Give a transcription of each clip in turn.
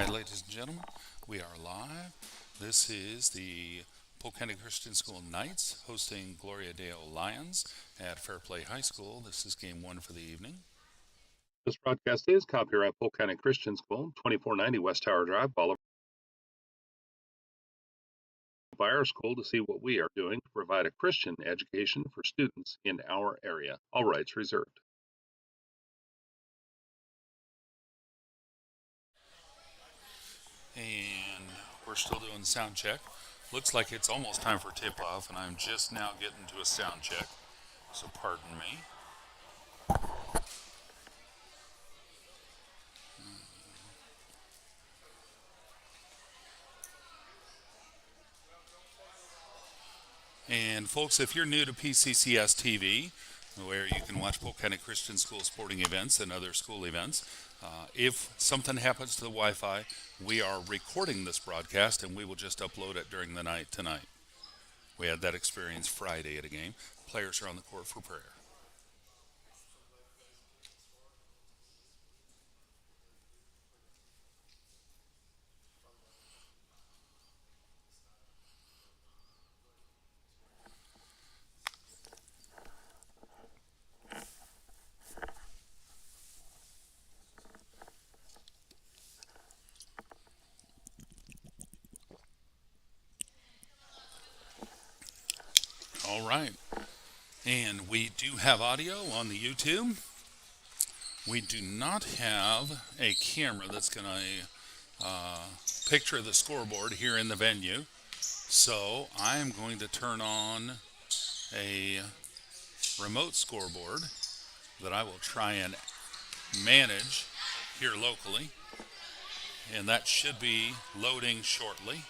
right, ladies and gentlemen, we are live. This is the Polk County Christian School Knights hosting Gloria Deo Lions at Fairplay High School. This is game one for the evening. This broadcast is copyright Polk County Christian School, 2490 West Tower Drive, Bolivar. By our school to see what we are doing to provide a Christian education for students in our area. All rights reserved. And we're still doing the sound check. Looks like it's almost time for tip-off, and I'm just now getting to a sound check, so pardon me. And folks, if you're new to PCCS TV, where you can watch Polk County Christian School sporting events and other school events, if something happens to the Wi-Fi, we are recording this broadcast and we will just upload it during the night tonight. We had that experience Friday at a game. Players are on the court for prayer. All right. And we do have audio on the YouTube. We do not have a camera that's going to picture the scoreboard here in the venue. So I am going to turn on a remote scoreboard that I will try and manage here locally. And that should be loading shortly.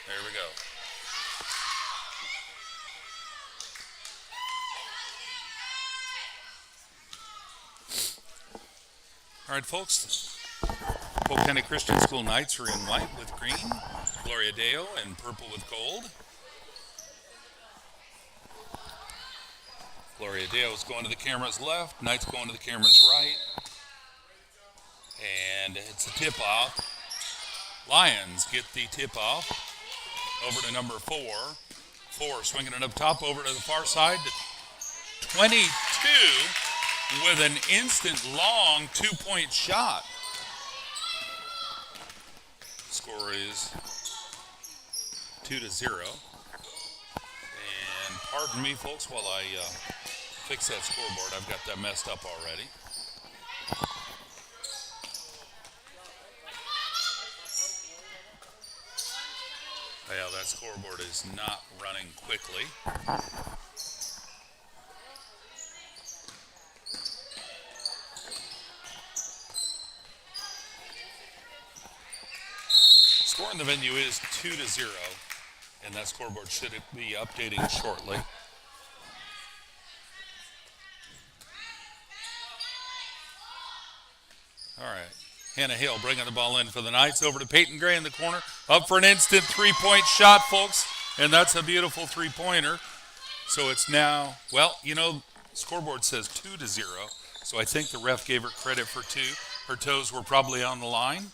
There we go. All right, folks. Polk County Christian School Knights are in white with green. Gloria Deo in purple with gold. Gloria Deo is going to the camera's left. Knights going to the camera's right. And it's a tip-off. Lions get the tip-off. Over to number 4. 4 swinging it up top over to the far side. 22 with an instant long 2-point shot. Score is 2-0. And pardon me, folks, while I fix that scoreboard. I've got that messed up already. Yeah, that scoreboard is not running quickly. Score in the venue is 2-0, and that scoreboard should be updating shortly. All right. Hannah Hill bringing the ball in for the Knights over to Peyton Gray in the corner. Up for an instant three-point shot, folks. And that's a beautiful three-pointer. So it's now, well, you know, scoreboard says 2-0. So I think the ref gave her credit for 2. Her toes were probably on the line.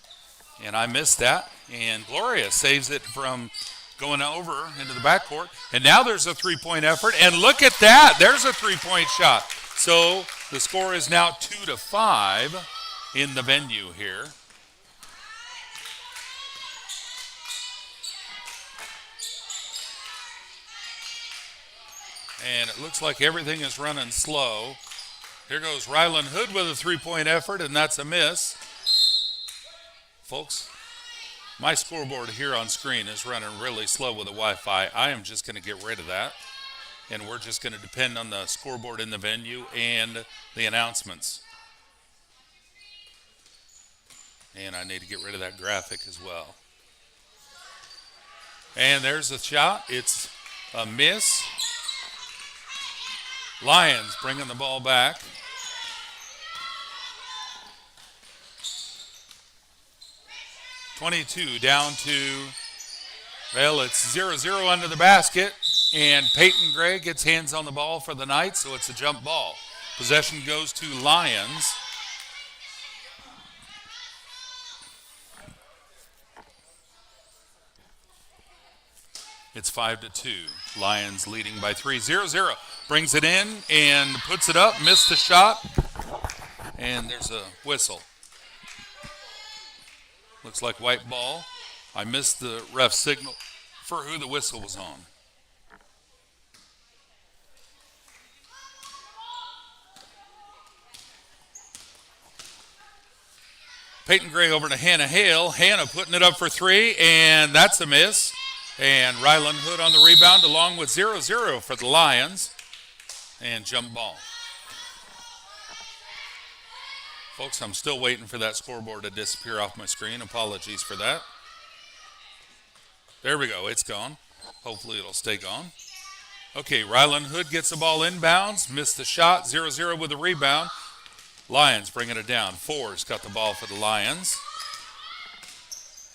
And I missed that. And Gloria saves it from going over into the backcourt. And now there's a three-point effort. And look at that. There's a three-point shot. So the score is now 2-5. In the venue here. And it looks like everything is running slow. Here goes Rylan Hood with a three-point effort, and that's a miss. Folks, my scoreboard here on screen is running really slow with the Wi-Fi. I am just going to get rid of that. And we're just going to depend on the scoreboard in the venue and the announcements. And I need to get rid of that graphic as well. And there's a shot. It's a miss. Lions bringing the ball back. .22 down to, well, it's 0-0 under the basket. And Peyton Gray gets hands on the ball for the Knights, so it's a jump ball. Possession goes to Lions. It's 5-2. Lions leading by 3. 0-0. Brings it in and puts it up. Missed the shot. And there's a whistle. Looks like white ball. I missed the ref signal for who the whistle was on. Peyton Gray over to Hannah Hale. Hannah putting it up for 3, and that's a miss. And Ryland Hood on the rebound along with 0-0 for the Lions. And jump ball. Folks, I'm still waiting for that scoreboard to disappear off my screen. Apologies for that. There we go. It's gone. Hopefully it'll stay gone. Okay, Ryland Hood gets the ball inbounds. Missed the shot. 0-0 with the rebound. Lions bringing it down. Four's got the ball for the Lions.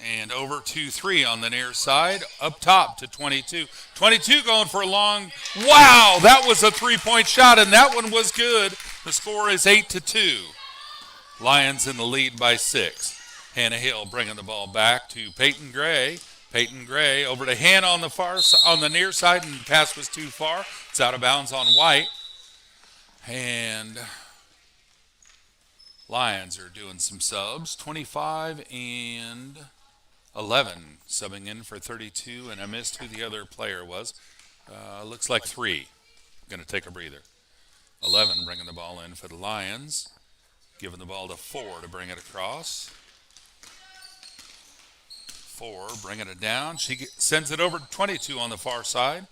And over 2-3 on the near side. Up top to 22. 22 going for a long. Wow, that was a three-point shot, and that one was good. The score is 8-2. Lions in the lead by 6. Hannah Hill bringing the ball back to Peyton Gray. Peyton Gray over to Hannah on the near side, and the pass was too far. It's out of bounds on White. And Lions are doing some subs. 25 and 11 subbing in for 32, and I missed who the other player was. Looks like 3. Going to take a breather. 11 bringing the ball in for the Lions. Giving the ball to 4 to bring it across. 4 bringing it down. She sends it over to 22 on the far side.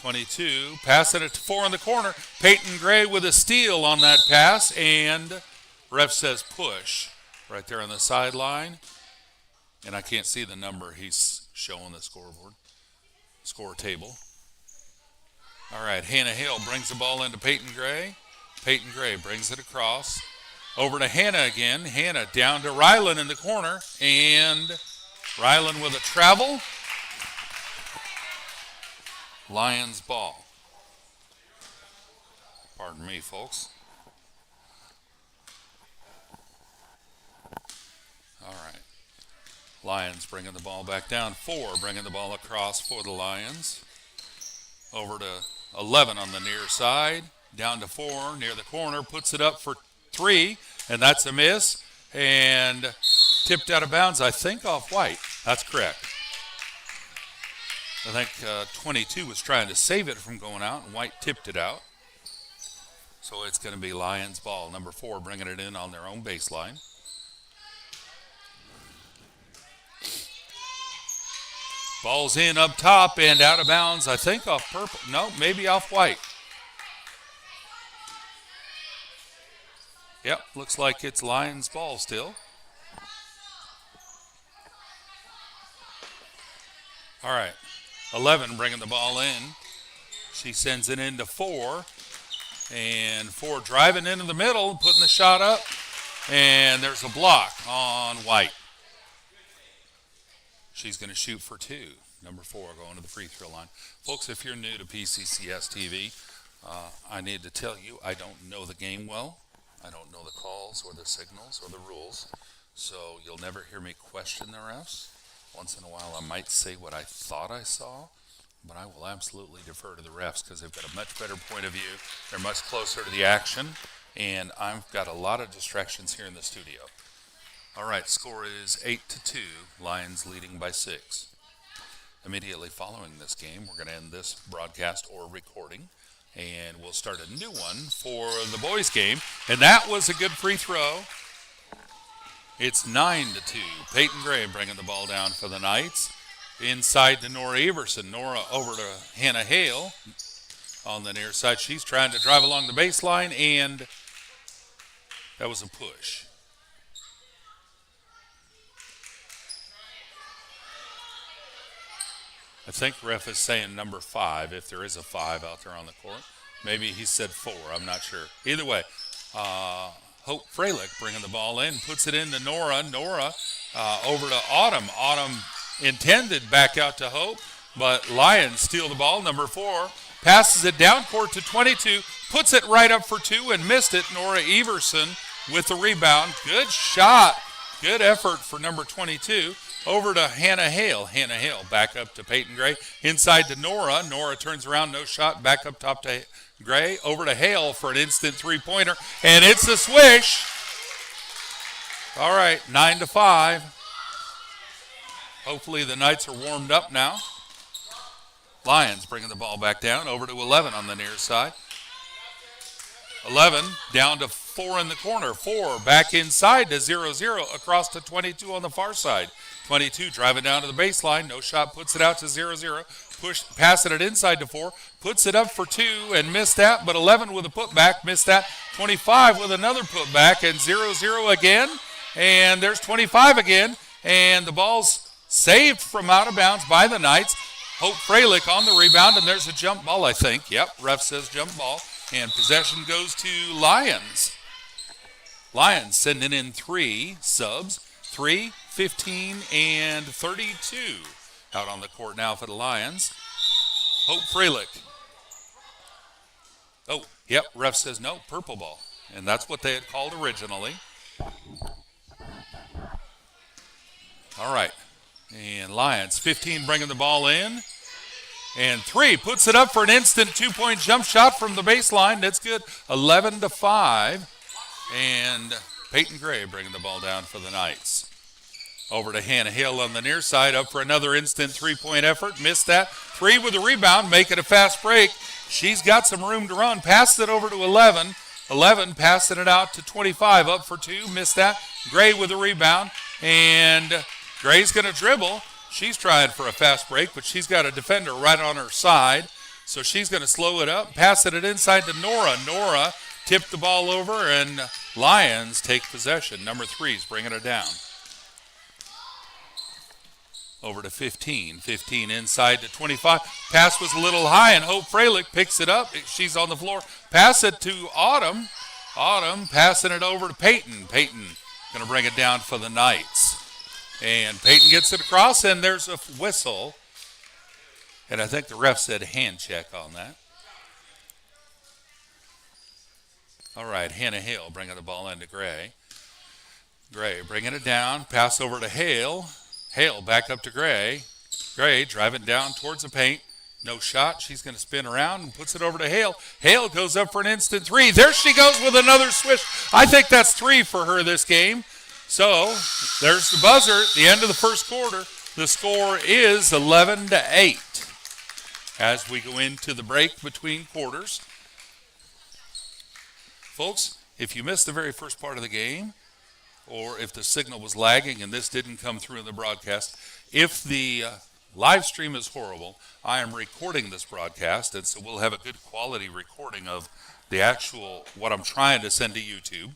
22 passing it to 4 in the corner. Peyton Gray with a steal on that pass, and ref says push right there on the sideline. And I can't see the number he's showing the score table. All right, Hannah Hill brings the ball into Peyton Gray. Peyton Gray brings it across. Over to Hannah again. Hannah down to Ryland in the corner. And Ryland with a travel. Lions ball. Pardon me, folks. All right. Lions bringing the ball back down. 4 bringing the ball across for the Lions. Over to 11 on the near side. Down to 4 near the corner. Puts it up for 3. And that's a miss. And tipped out of bounds, I think, off White. That's correct. I think 22 was trying to save it from going out, and White tipped it out. So it's going to be Lions ball. Number 4 bringing it in on their own baseline. Ball's in up top and out of bounds, I think off purple. No, maybe off White. Yep, looks like it's Lions ball still. All right, 11 bringing the ball in. She sends it into 4. And 4 driving into the middle, putting the shot up. And there's a block on White. She's going to shoot for 2. Number 4 going to the free throw line. Folks, if you're new to PCCS TV, I need to tell you I don't know the game well. I don't know the calls or the signals or the rules. So you'll never hear me question the refs. Once in a while I might say what I thought I saw, but I will absolutely defer to the refs because they've got a much better point of view. They're much closer to the action, and I've got a lot of distractions here in the studio. All right, score is 8-2, Lions leading by 6. Immediately following this game, we're going to end this broadcast or recording, and we'll start a new one for the boys' game, and that was a good free throw. It's 9-2. Peyton Gray bringing the ball down for the Knights. Inside to Nora Everson. Nora over to Hannah Hale on the near side. She's trying to drive along the baseline, and that was a push. I think ref is saying number 5, if there is a 5 out there on the court. Maybe he said 4, I'm not sure. Either way, Hope Freilich bringing the ball in, puts it into Nora. Nora over to Autumn. Autumn intended back out to Hope, but Lions steal the ball. Number 4 passes it down court to 22, puts it right up for two and missed it. Nora Everson with the rebound. Good shot. Good effort for number 22. Over to Hannah Hale. Hannah Hale back up to Peyton Gray. Inside to Nora. Nora turns around, no shot. Back up top to Gray. Over to Hale for an instant three-pointer. And it's a swish. All right, 9-5. Hopefully the Knights are warmed up now. Lions bringing the ball back down. Over to 11 on the near side. 11 down to 4 in the corner. 4 back inside to 0-0 across to 22 on the far side. 22 driving down to the baseline. No shot, puts it out to 0-0. Passing it inside to 4. Puts it up for 2 and missed that. But 11 with a putback, missed that. 25 with another putback and 0-0 again. And there's 25 again. And the ball's saved from out of bounds by the Knights. Hope Freilich on the rebound. And there's a jump ball, I think. Yep, ref says jump ball. And possession goes to Lions. Lions sending in 3 subs. 3, 15, and 32. Out on the court now for the Lions. Hope Freilich. Oh, yep, ref says no, purple ball. And that's what they had called originally. All right. And Lions, 15 bringing the ball in. And 3 puts it up for an instant 2-point jump shot from the baseline. That's good. 11-5. And Peyton Gray bringing the ball down for the Knights. Over to Hannah Hill on the near side. Up for another instant 3-point effort. Missed that. 3 with the rebound. Make it a fast break. She's got some room to run. Passed it over to 11. 11 passing it out to 25. Up for 2. Missed that. Gray with the rebound. And Gray's going to dribble. She's trying for a fast break, but she's got a defender right on her side. So she's going to slow it up, passing it inside to Nora. Nora tipped the ball over, and Lions take possession. Number 3's bringing it down. Over to 15. 15 inside to 25. Pass was a little high, and Hope Freilich picks it up. She's on the floor. Pass it to Autumn. Autumn passing it over to Peyton. Peyton going to bring it down for the Knights. And Peyton gets it across, and there's a whistle. And I think the ref said hand check on that. All right, Hannah Hale bringing the ball into Gray. Gray bringing it down. Pass over to Hale. Hale back up to Gray. Gray driving down towards the paint. No shot. She's going to spin around and puts it over to Hale. Hale goes up for an instant 3. There she goes with another swish. I think that's 3 for her this game. So there's the buzzer at the end of the first quarter. The score is 11-8 as we go into the break between quarters. Folks, if you missed the very first part of the game, or if the signal was lagging and this didn't come through in the broadcast, if the live stream is horrible, I am recording this broadcast, and so we'll have a good quality recording of the actual, what I'm trying to send to YouTube.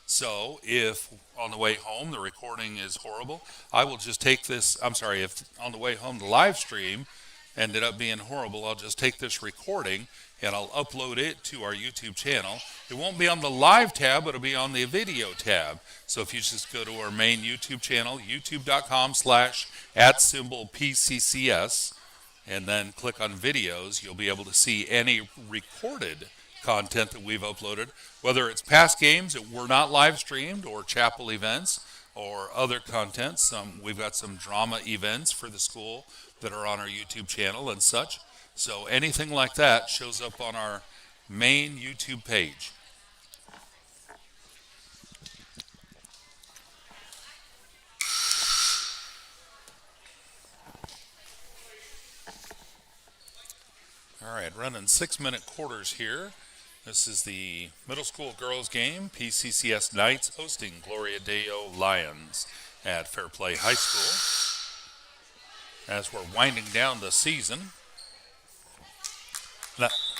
So if on the way home the recording is horrible, I will just take this, if on the way home the live stream ended up being horrible, I'll just take this recording and I'll upload it to our YouTube channel. It won't be on the live tab, but it'll be on the video tab. So if you just go to our main YouTube channel, youtube.com/@PCCS, and then click on videos, you'll be able to see any recorded content that we've uploaded, whether it's past games that were not live streamed or chapel events or other content. We've got some drama events for the school that are on our YouTube channel and such. So anything like that shows up on our main YouTube page. All right, running 6-minute quarters here. This is the middle school girls game. PCCS Knights hosting Gloria Deo Lions at Fairplay High School. As we're winding down the season,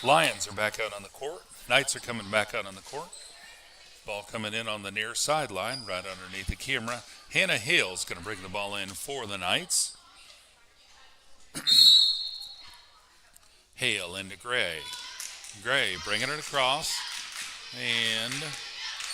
Lions are back out on the court. Knights are coming back out on the court. Ball coming in on the near sideline, right underneath the camera. Hannah Hale's going to bring the ball in for the Knights. Hale into Gray. Gray bringing it across. And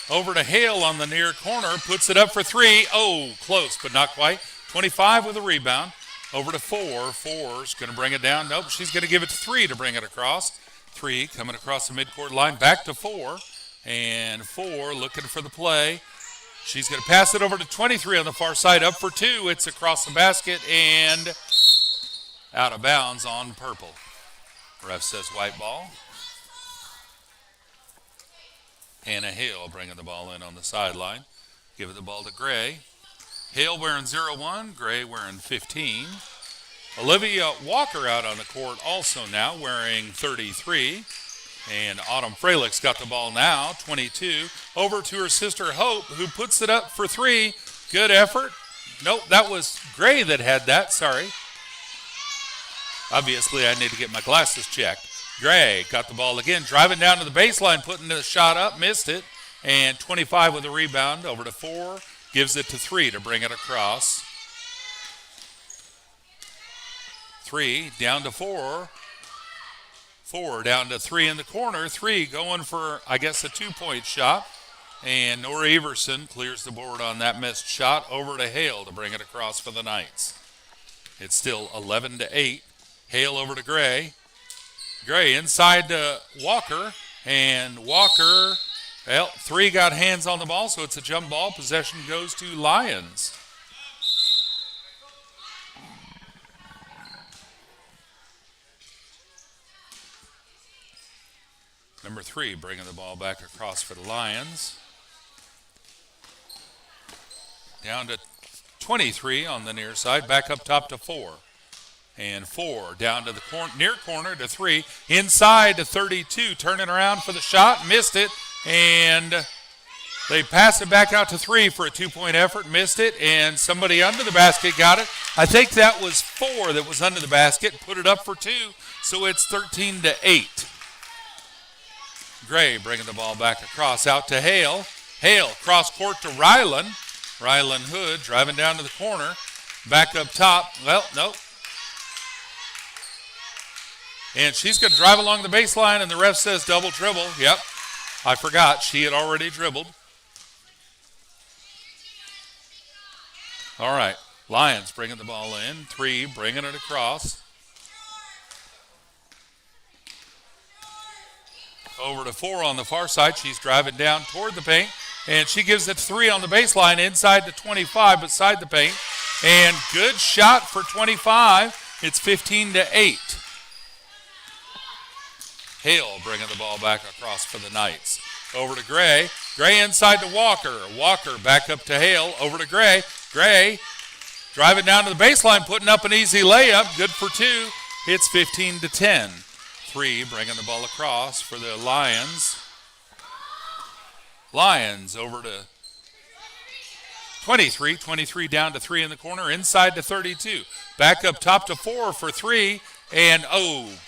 over to Hale on the near corner. Puts it up for 3. Oh, close, but not quite. 25 with a rebound. Over to 4. 4's going to bring it down. Nope, she's going to give it to 3 to bring it across. 3 coming across the midcourt line, back to 4. And 4 looking for the play. She's going to pass it over to 23 on the far side, up for 2. It's across the basket and out of bounds on purple. Ref says white ball. Hannah Hale bringing the ball in on the sideline. Give it the ball to Gray. Hale wearing 0-1, Gray wearing 15. Olivia Walker out on the court also now wearing 33. And Autumn Frelick's got the ball now, 22. Over to her sister Hope, who puts it up for 3. Good effort. Nope, that was Gray that had that, sorry. Obviously, I need to get my glasses checked. Gray got the ball again, driving down to the baseline, putting the shot up, missed it. And 25 with a rebound, over to 4. Gives it to 3 to bring it across. 3 down to 4. 4 down to 3 in the corner. 3 going for, I guess, a 2-point shot. And Nora Everson clears the board on that missed shot. Over to Hale to bring it across for the Knights. It's still 11-8. Hale over to Gray. Gray inside to Walker. And Walker, well, 3 got hands on the ball, so it's a jump ball. Possession goes to Lions. Number 3 bringing the ball back across for the Lions. Down to 23 on the near side. Back up top to 4. And 4 down to the near corner to 3. Inside to 32. Turning around for the shot. Missed it. And they pass it back out to 3 for a 2-point effort. Missed it. And somebody under the basket got it. I think that was 4 that was under the basket. Put it up for 2. So it's 13-8. Gray bringing the ball back across out to Hale. Hale cross court to Ryland. Ryland Hood driving down to the corner. Back up top. Well, nope. And she's going to drive along the baseline, and the ref says double dribble. Yep. I forgot. She had already dribbled. All right. Lions bringing the ball in. 3 bringing it across. Over to 4 on the far side. She's driving down toward the paint. And she gives it 3 on the baseline inside to 25 beside the paint. And good shot for 25. It's 15-8. Hale bringing the ball back across for the Knights. Over to Gray. Gray inside to Walker. Walker back up to Hale. Over to Gray. Gray driving down to the baseline, putting up an easy layup. Good for 2. It's 15-10. 3 bringing the ball across for the Lions. Lions over to 23. 23 down to 3 in the corner. Inside to 32. Back up top to 4 for 3. And,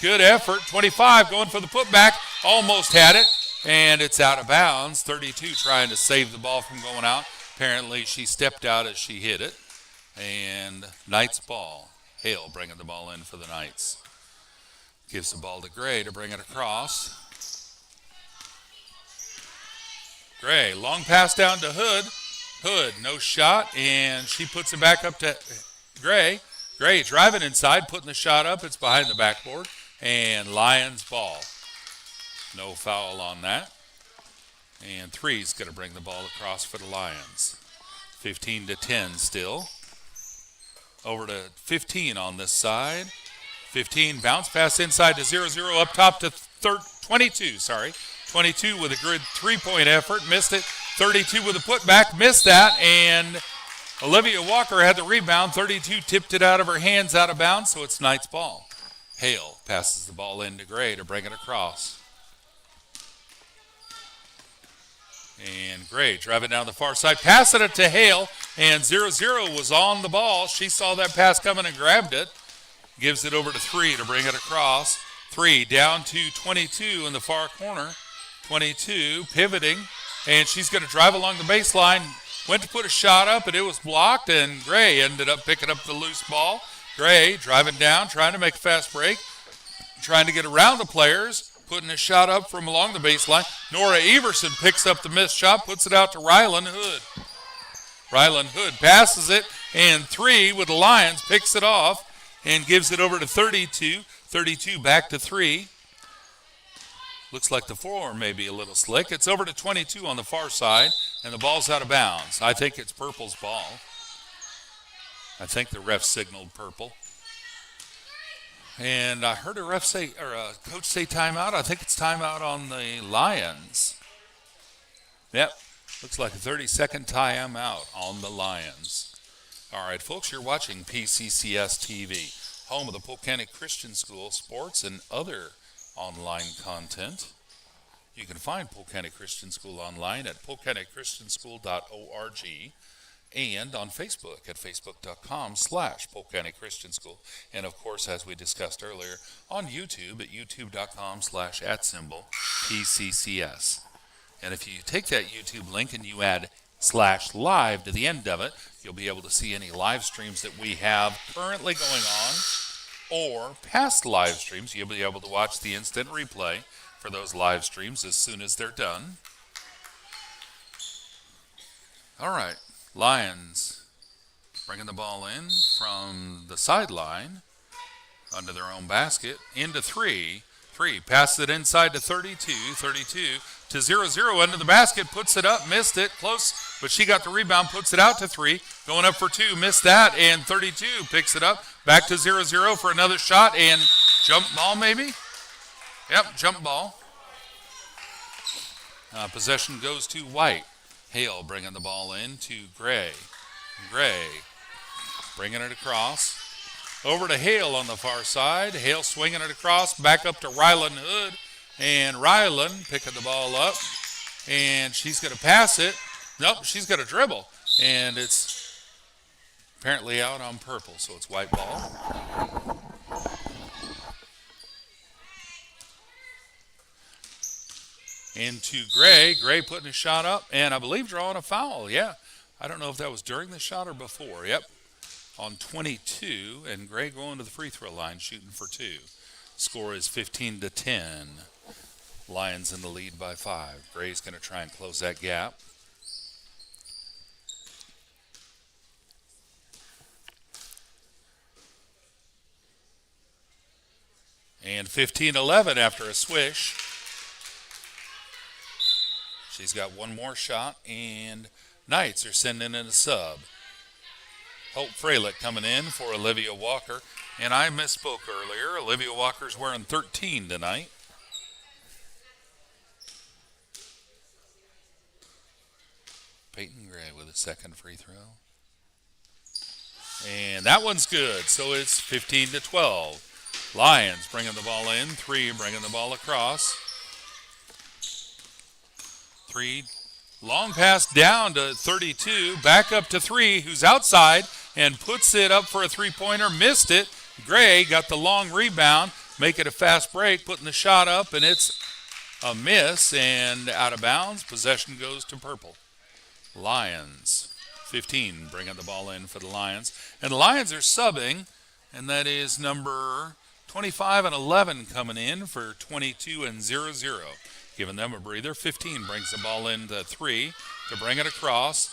good effort. 25 going for the putback. Almost had it. And it's out of bounds. 32 trying to save the ball from going out. Apparently she stepped out as she hit it. And Knights ball. Hale bringing the ball in for the Knights. Gives the ball to Gray to bring it across. Gray, long pass down to Hood. Hood, no shot, and she puts it back up to Gray. Gray driving inside, putting the shot up. It's behind the backboard, and Lions ball. No foul on that. And 3's going to bring the ball across for the Lions. 15-10 still. Over to 15 on this side. 15, bounce pass inside to 0-0, up top to 22, 22 with a good 3-point effort, missed it. 32 with a putback, missed that, and Olivia Walker had the rebound. 32 tipped it out of her hands out of bounds, so it's Knights ball. Hale passes the ball in to Gray to bring it across. And Gray driving down the far side, passing it to Hale, and 0-0 was on the ball. She saw that pass coming and grabbed it. Gives it over to 3 to bring it across. 3 down to 22 in the far corner. 22 pivoting, and she's going to drive along the baseline. Went to put a shot up, and it was blocked, and Gray ended up picking up the loose ball. Gray driving down, trying to make a fast break, trying to get around the players, putting a shot up from along the baseline. Nora Everson picks up the missed shot, puts it out to Ryland Hood. Ryland Hood passes it, and 3 with the Lions picks it off and gives it over to 32. 32 back to 3. Looks like the floor may be a little slick. It's over to 22 on the far side, and the ball's out of bounds. I think it's Purple's ball. I think the ref signaled Purple. And I heard a coach say timeout. I think it's timeout on the Lions. Yep, looks like a 30-second timeout on the Lions. All right, folks, you're watching PCCS TV, home of the Polk County Christian School sports and other online content. You can find Polk County Christian School online at polkcountychristianschool.org and on Facebook at facebook.com/Polk County Christian School. And of course, as we discussed earlier, on YouTube at youtube.com/@PCCS. And if you take that YouTube link and you add /live to the end of it, you'll be able to see any live streams that we have currently going on or past live streams. You'll be able to watch the instant replay for those live streams as soon as they're done. All right, Lions bringing the ball in from the sideline under their own basket into 3. 3 passes it inside to 32. 32 to 0-0 under the basket, puts it up, missed it, close, but she got the rebound, puts it out to 3, going up for 2, missed that, and 32 picks it up, back to 0-0 for another shot, and jump ball maybe? Yep, jump ball. Possession goes to White. Hale bringing the ball in to Gray. Gray bringing it across. Over to Hale on the far side. Hale swinging it across, back up to Ryland Hood. And Ryland picking the ball up. And she's going to pass it. Nope, she's going to dribble. And it's apparently out on Purple, so it's White ball. Into Gray. Gray putting a shot up, and I believe drawing a foul. Yeah, I don't know if that was during the shot or before. Yep, on 22, and Gray going to the free throw line, shooting for 2. Score is 15-10. Lions in the lead by 5. Gray's going to try and close that gap. And 15-11 after a swish. She's got one more shot, and Knights are sending in a sub. Hope Fralick coming in for Olivia Walker. And I misspoke earlier. Olivia Walker's wearing 13 tonight. Peyton Gray with a second free throw. And that one's good, so it's 15-12. Lions bringing the ball in. 3 bringing the ball across. 3, long pass down to 32, back up to 3, who's outside, and puts it up for a three-pointer, missed it. Gray got the long rebound, make it a fast break, putting the shot up, and it's a miss and out of bounds. Possession goes to Purple. Lions, 15, bringing the ball in for the Lions. And the Lions are subbing, and that is number 25 and 11 coming in for 22 and 0-0. Giving them a breather. 15 brings the ball in to 3 to bring it across.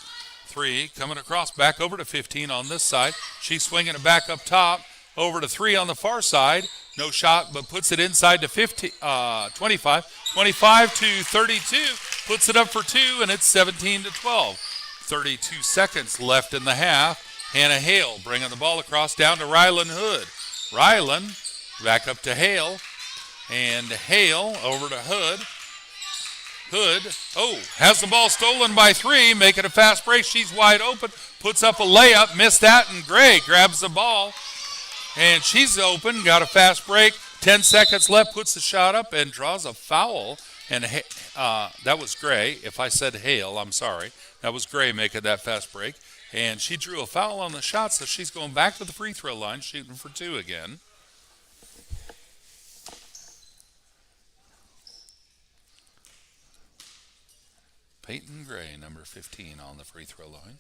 3 coming across, back over to 15 on this side. She's swinging it back up top, over to 3 on the far side. No shot, but puts it inside to 25. 25 to 32, puts it up for 2, and it's 17-12. 32 seconds left in the half. Hannah Hale bringing the ball across down to Ryland Hood. Ryland back up to Hale, and Hale over to Hood. Hood, has the ball stolen by 3, making a fast break. She's wide open, puts up a layup, missed that, and Gray grabs the ball. And she's open, got a fast break. 10 seconds left, puts the shot up, and draws a foul. And that was Gray. If I said Hale, I'm sorry. That was Gray making that fast break. And she drew a foul on the shot, so she's going back to the free throw line, shooting for 2 again. Peyton Gray, number 15, on the free throw line.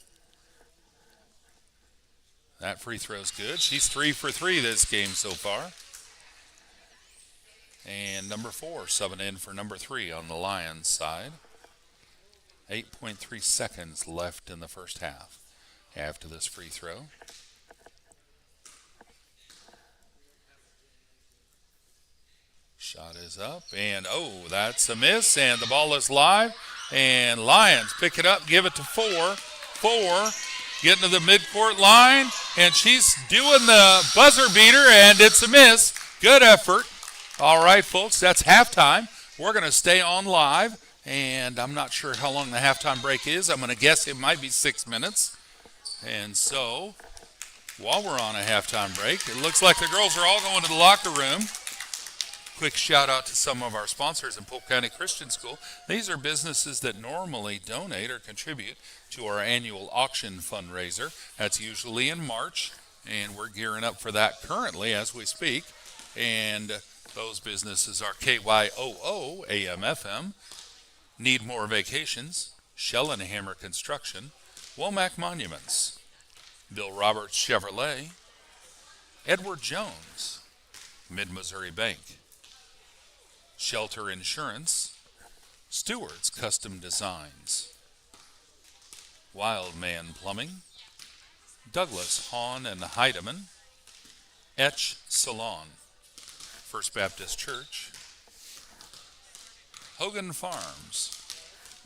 That free throw's good. She's 3 for 3 this game so far. And number 4 subbing in for number 3 on the Lions side. 8.3 seconds left in the first half after this free throw. Shot is up, and that's a miss, and the ball is live, and Lions pick it up, give it to Four. Four getting to the midcourt line, and she's doing the buzzer beater, and it's a miss. Good effort. All right, folks, that's halftime. We're going to stay on live, and I'm not sure how long the halftime break is. I'm going to guess it might be 6 minutes. And so, while we're on a halftime break, it looks like the girls are all going to the locker room. Quick shout out to some of our sponsors in Polk County Christian School. These are businesses that normally donate or contribute to our annual auction fundraiser. That's usually in March, and we're gearing up for that currently as we speak. And those businesses are KYOO, AM/FM, Need More Vacations, Shell and Hammer Construction, Womack Monuments, Bill Roberts Chevrolet, Edward Jones, Mid-Missouri Bank, Shelter Insurance, Stewart's Custom Designs, Wildman Plumbing, Douglas Hahn and Heidemann, Etch Salon, First Baptist Church, Hogan Farms,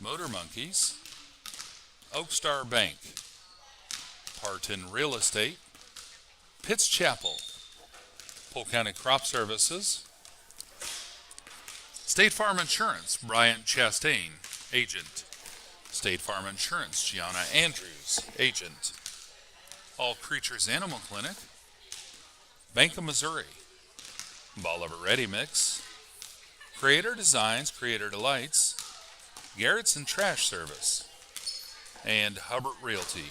Motor Monkeys, Oakstar Bank, Parton Real Estate, Pitts Chapel, Polk County Crop Services, State Farm Insurance, Bryant Chastain, agent. State Farm Insurance, Gianna Andrews, agent. All Creatures Animal Clinic, Bank of Missouri, Bolivar Ready Mix, Creator Designs, Creator Delights, Garrett's and Trash Service, and Hubbard Realty.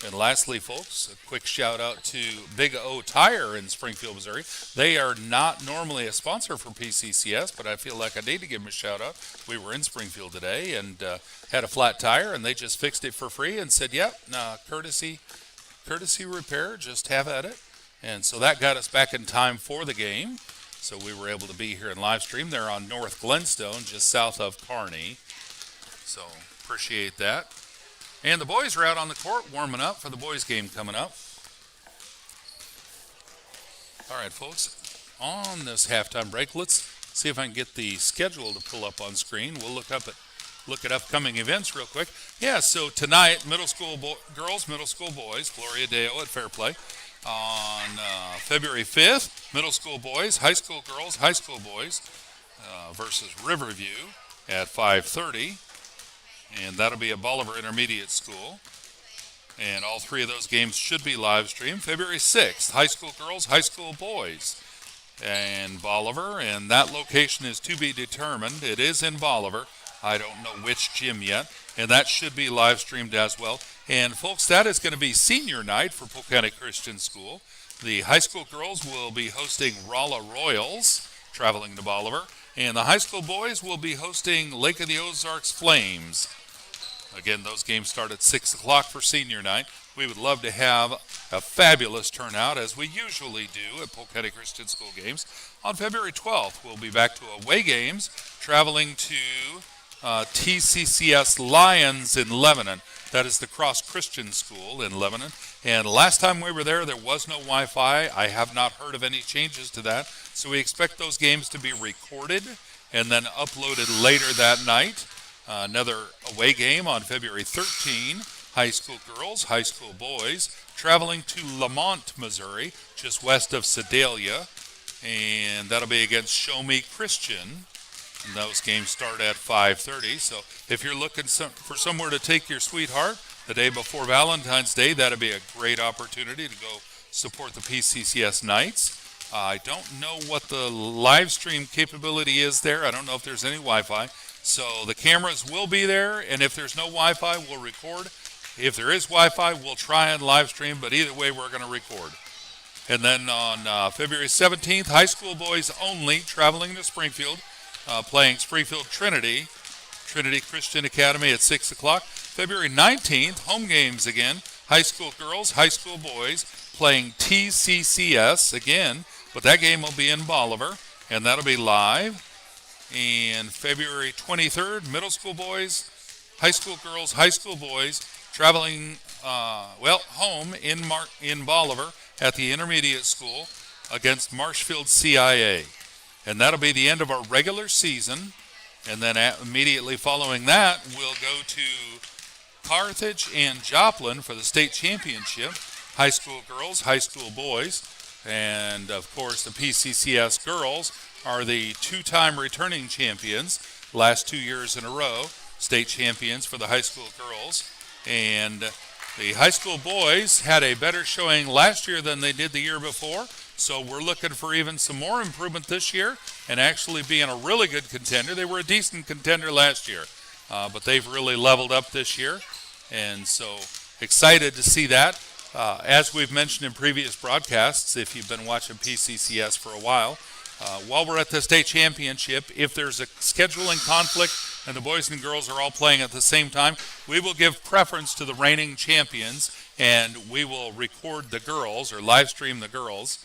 And lastly, folks, a quick shout out to Big O Tire in Springfield, Missouri. They are not normally a sponsor for PCCS, but I feel like I need to give them a shout out. We were in Springfield today and had a flat tire, and they just fixed it for free and said, yep, courtesy repair, just have at it. And so that got us back in time for the game. So we were able to be here in live stream. They're on North Glenstone, just south of Kearney. So appreciate that. And the boys are out on the court warming up for the boys' game coming up. All right, folks, on this halftime break, let's see if I can get the schedule to pull up on screen. We'll look at upcoming events real quick. Yeah, so tonight, middle school girls, middle school boys, Gloria Deo at Fairplay. On February 5th, middle school boys, high school girls, high school boys versus Riverview at 5:30. And that'll be at Bolivar Intermediate School. And all three of those games should be live streamed. February 6th, high school girls, high school boys, and Bolivar. And that location is to be determined. It is in Bolivar. I don't know which gym yet. And that should be live streamed as well. And folks, that is going to be senior night for Polk County Christian School. The high school girls will be hosting Rolla Royals, traveling to Bolivar. And the high school boys will be hosting Lake of the Ozarks Flames. Again, those games start at 6 o'clock for senior night. We would love to have a fabulous turnout, as we usually do at Polk County Christian School games. On February 12th, we'll be back to away games, traveling to TCCS Lions in Lebanon. That is the Cross Christian School in Lebanon. And last time we were there was no Wi-Fi. I have not heard of any changes to that. So we expect those games to be recorded and then uploaded later that night. Another away game on February 13. High school girls, high school boys, traveling to Lamont, Missouri, just west of Sedalia. And that'll be against Show Me Christian. And those games start at 5:30. So if you're looking for somewhere to take your sweetheart the day before Valentine's Day, that'll be a great opportunity to go support the PCCS Knights. I don't know what the live stream capability is there. I don't know if there's any Wi-Fi. So the cameras will be there, and if there's no Wi-Fi, we'll record. If there is Wi-Fi, we'll try and live stream, but either way, we're going to record. And then on February 17th, high school boys only, traveling to Springfield, playing Springfield Trinity Christian Academy at 6 o'clock. February 19th, home games again, high school girls, high school boys, playing TCCS again, but that game will be in Bolivar, and that'll be live. And February 23rd, middle school boys, high school girls, high school boys, traveling, home in Bolivar at the intermediate school against Marshfield CIA. And that'll be the end of our regular season. And then immediately following that, we'll go to Carthage and Joplin for the state championship. High school girls, high school boys. And, of course, the PCCS girls are the two-time returning champions, last 2 years in a row, state champions for the high school girls. And the high school boys had a better showing last year than they did the year before, so we're looking for even some more improvement this year and actually being a really good contender. They were a decent contender last year, but they've really leveled up this year, and so excited to see that. As we've mentioned in previous broadcasts, if you've been watching PCCS for a while we're at the state championship, if there's a scheduling conflict and the boys and girls are all playing at the same time, we will give preference to the reigning champions, and we will record the girls or live stream the girls.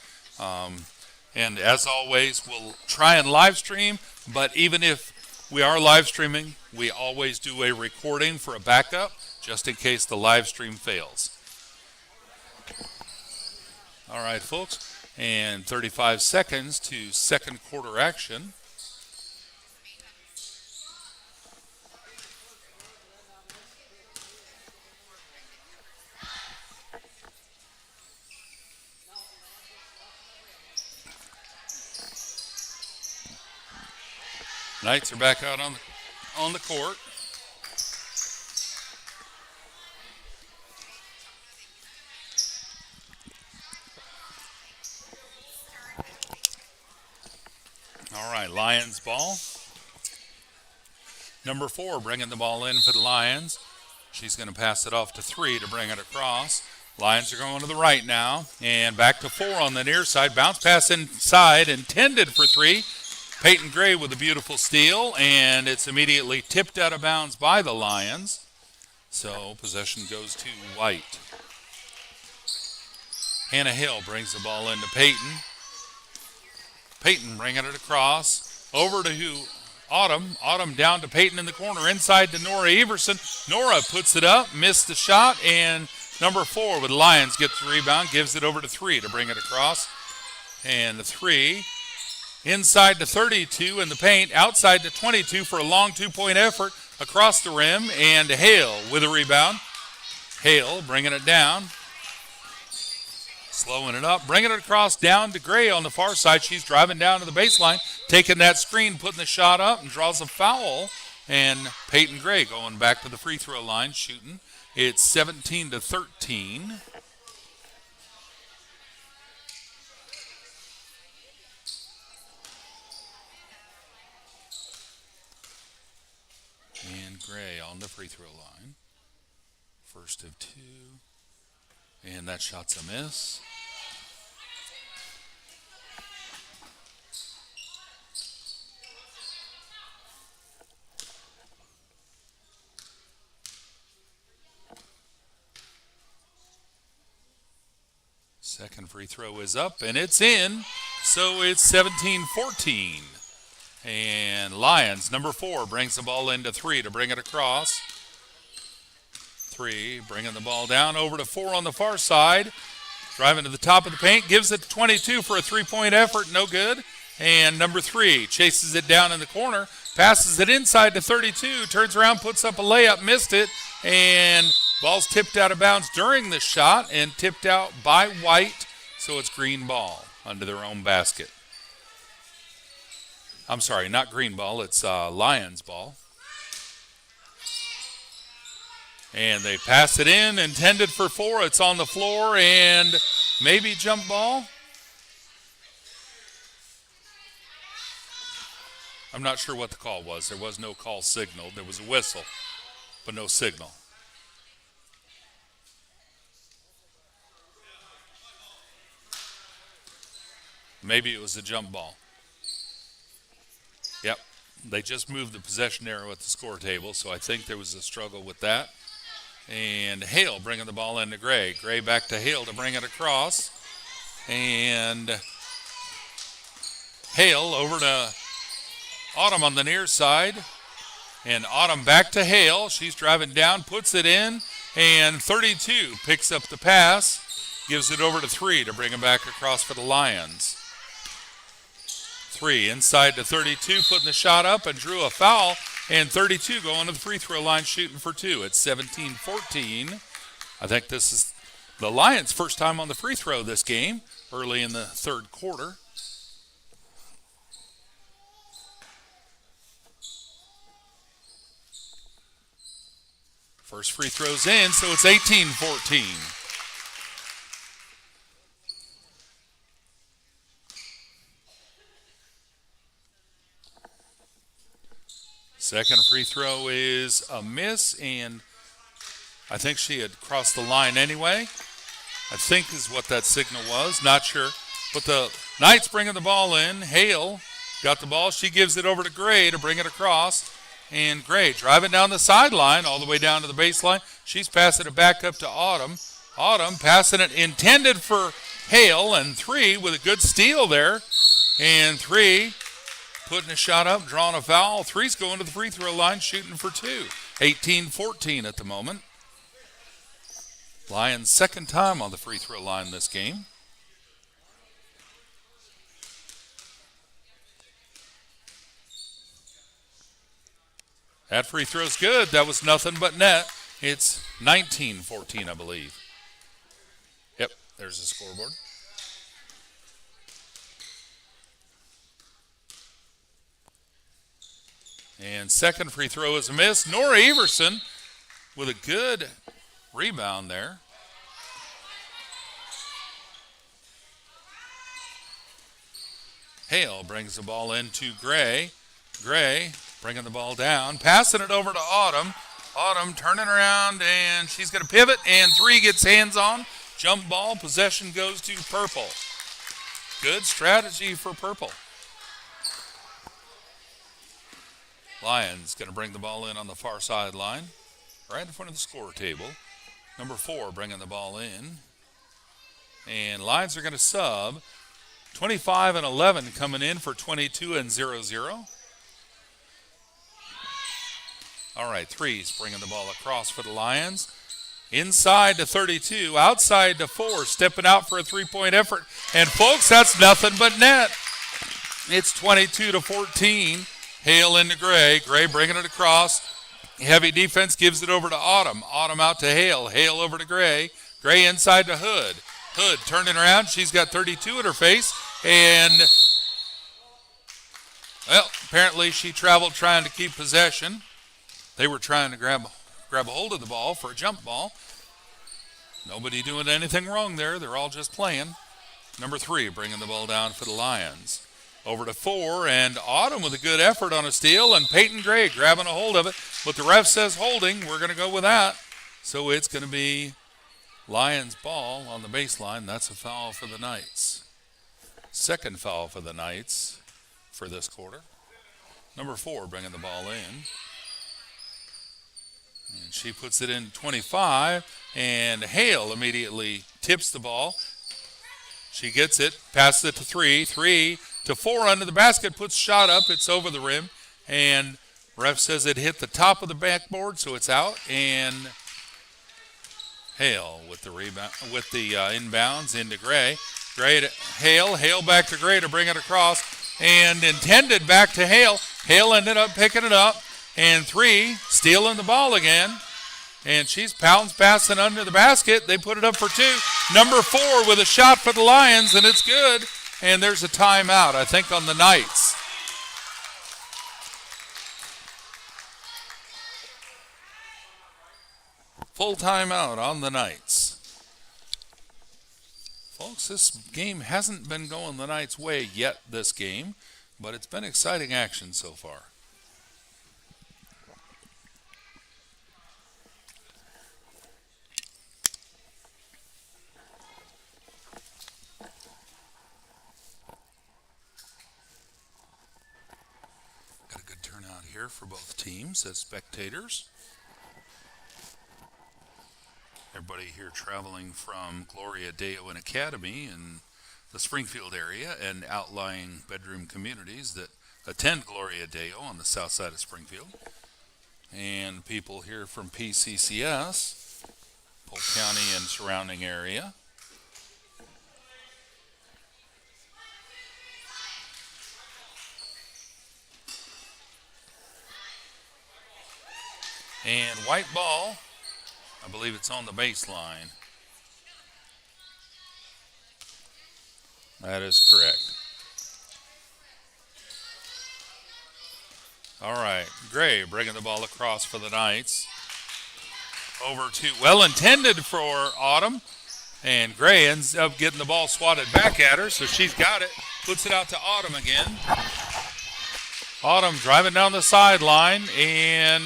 And as always, we'll try and live stream, but even if we are live streaming, we always do a recording for a backup, just in case the live stream fails. All right, folks, and 35 seconds to second quarter action. Knights are back out on the court. All right, Lions ball. Number 4 bringing the ball in for the Lions. She's going to pass it off to 3 to bring it across. Lions are going to the right now, and back to 4 on the near side. Bounce pass inside, intended for 3. Peyton Gray with a beautiful steal, and it's immediately tipped out of bounds by the Lions. So possession goes to White. Hannah Hill brings the ball into Peyton. Peyton bringing it across. Over to Autumn. Autumn down to Peyton in the corner. Inside to Nora Everson. Nora puts it up, missed the shot, and number 4 with the Lions gets the rebound, gives it over to 3 to bring it across. And the 3. Inside to 32 in the paint, outside to 22 for a long two-point effort across the rim, and Hale with a rebound. Hale bringing it down, slowing it up, bringing it across down to Gray on the far side. She's driving down to the baseline, taking that screen, putting the shot up, and draws a foul. And Peyton Gray going back to the free throw line, shooting. It's 17-13. And Gray on the free throw line. First of 2. And that shot's a miss. Second free throw is up, and it's in. So it's 17-14. And Lions, number 4, brings the ball into 3 to bring it across. 3 bringing the ball down over to 4 on the far side. Driving to the top of the paint, gives it to 22 for a three-point effort, no good. And number 3 chases it down in the corner, passes it inside to 32, turns around, puts up a layup, missed it, and ball's tipped out of bounds during the shot and tipped out by White, so it's green ball under their own basket. I'm sorry, not green ball, it's Lions ball. And they pass it in, intended for 4. It's on the floor, and maybe jump ball. I'm not sure what the call was. There was no call signaled. There was a whistle, but no signal. Maybe it was a jump ball. Yep, they just moved the possession arrow at the score table, so I think there was a struggle with that. And Hale bringing the ball into Gray. Gray back to Hale to bring it across. And Hale over to Autumn on the near side. And Autumn back to Hale. She's driving down, puts it in. And 32 picks up the pass, gives it over to 3 to bring it back across for the Lions. 3 inside to 32, putting the shot up and drew a foul. And 32 going to the free throw line shooting for 2. It's 17-14. I think this is the Lions' first time on the free throw this game, early in the third quarter. First free throw's in, so it's 18-14. Second free throw is a miss, and I think she had crossed the line anyway. I think is what that signal was. Not sure. But the Knights bringing the ball in. Hale got the ball. She gives it over to Gray to bring it across. And Gray driving down the sideline all the way down to the baseline. She's passing it back up to Autumn. Autumn passing it intended for Hale, and 3 with a good steal there. And 3 putting a shot up, drawing a foul. 3's going to the free throw line, shooting for 2. 18-14 at the moment. Lions' second time on the free throw line this game. That free throw's good. That was nothing but net. It's 19-14, I believe. Yep, there's the scoreboard. And second free throw is a miss. Nora Everson with a good rebound there. Hale brings the ball into Gray. Gray bringing the ball down, passing it over to Autumn. Autumn turning around, and she's going to pivot, and 3 gets hands on. Jump ball, possession goes to Purple. Good strategy for Purple. Lions going to bring the ball in on the far sideline, right in front of the score table. Number 4 bringing the ball in. And Lions are going to sub. 25 and 11 coming in for 22 and 0-0. All right, 3's bringing the ball across for the Lions. Inside to 32, outside to 4, stepping out for a three-point effort. And folks, that's nothing but net. It's 22-14. Hale into Gray. Gray bringing it across. Heavy defense gives it over to Autumn. Autumn out to Hale. Hale over to Gray. Gray inside to Hood. Hood turning around. She's got 32 in her face. And, well, apparently she traveled trying to keep possession. They were trying to grab a hold of the ball for a jump ball. Nobody doing anything wrong there. They're all just playing. Number 3 bringing the ball down for the Lions. Over to 4, and Autumn with a good effort on a steal, and Peyton Gray grabbing a hold of it. But the ref says holding. We're going to go with that. So it's going to be Lions ball on the baseline. That's a foul for the Knights. Second foul for the Knights for this quarter. Number 4 bringing the ball in. And she puts it in 25, and Hale immediately tips the ball. She gets it, passes it to 3, 3 to 4 under the basket, puts shot up, it's over the rim, and ref says it hit the top of the backboard, so it's out, and Hale with the rebound, with the inbounds into Gray. Gray to Hale, Hale back to Gray to bring it across, and intended back to Hale. Hale ended up picking it up, and 3 stealing the ball again. And she's passing under the basket. They put it up for 2. Number 4 with a shot for the Lions, and it's good. And there's a timeout, I think, on the Knights. Full timeout on the Knights. Folks, this game hasn't been going the Knights' way yet this game, but it's been exciting action so far. Here for both teams as spectators. Everybody here traveling from Gloria Deo and Academy in the Springfield area and outlying bedroom communities that attend Gloria Deo on the south side of Springfield. And people here from PCCS, Polk County and surrounding area. And white ball, I believe it's on the baseline. That is correct. All right, Gray bringing the ball across for the Knights. Over to, well intended for Autumn. And Gray ends up getting the ball swatted back at her, so she's got it. Puts it out to Autumn again. Autumn driving down the sideline, and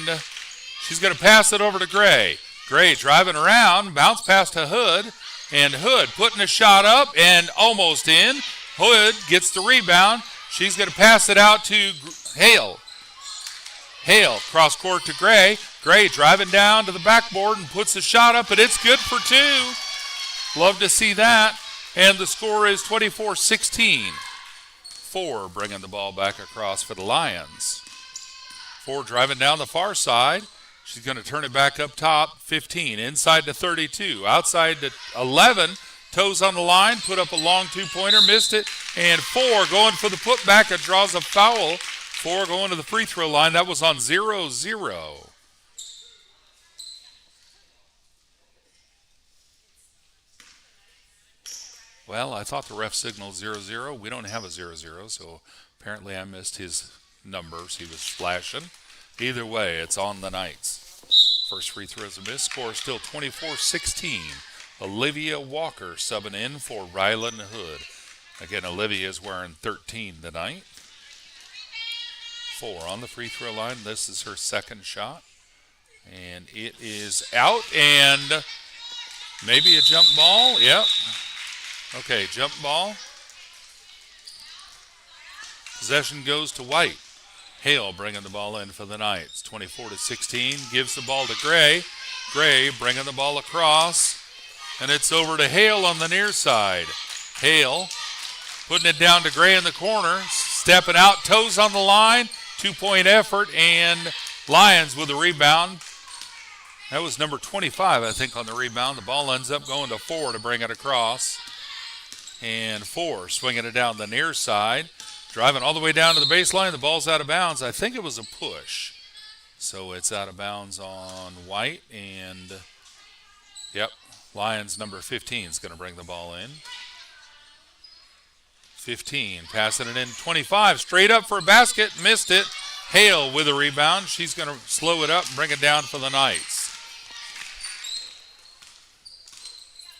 she's going to pass it over to Gray. Gray driving around, bounce past to Hood, and Hood putting a shot up and almost in. Hood gets the rebound. She's going to pass it out to Hale. Hale, cross court to Gray. Gray driving down to the backboard and puts a shot up, and it's good for two. Love to see that. And the score is 24-16. Four bringing the ball back across for the Lions. Four driving down the far side. She's going to turn it back up top. 15, inside to 32, outside to 11. Toes on the line, put up a long two-pointer, missed it. And four going for the putback. It draws a foul. Four going to the free throw line. That was on 0-0. Well, I thought the ref signaled 0-0. We don't have a 0-0, so apparently I missed his numbers. He was flashing. Either way, it's on the Knights. First free throw is a miss. Score is still 24-16. Olivia Walker subbing in for Ryland Hood. Again, Olivia is wearing 13 tonight. Four on the free throw line. This is her second shot. And it is out, and maybe a jump ball. Yep. Okay, jump ball. Possession goes to White. Hale bringing the ball in for the Knights. 24-16. Gives the ball to Gray. Gray bringing the ball across. And it's over to Hale on the near side. Hale putting it down to Gray in the corner. Stepping out, toes on the line. 2-point effort, and Lions with the rebound. That was number 25, I think, on the rebound. The ball ends up going to four to bring it across. And four swinging it down the near side. Driving all the way down to the baseline. The ball's out of bounds. I think it was a push. So it's out of bounds on White. And, yep, Lions number 15 is going to bring the ball in. 15, passing it in. 25, straight up for a basket. Missed it. Hale with a rebound. She's going to slow it up and bring it down for the Knights.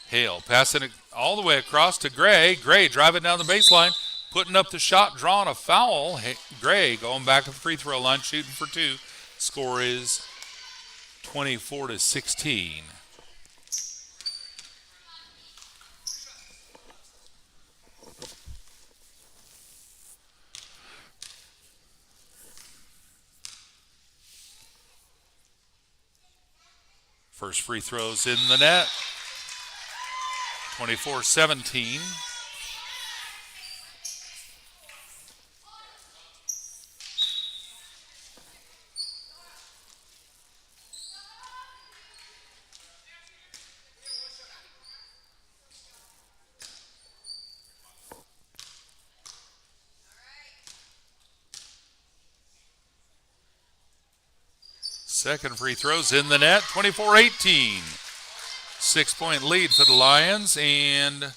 Hale passing it all the way across to Gray. Gray driving down the baseline, putting up the shot, drawing a foul. Gray going back to the free throw line, shooting for two. Score is 24-16. First free throw's in the net. 24-17. Second free throw's in the net. 24-18. 6-point lead for the Lions, and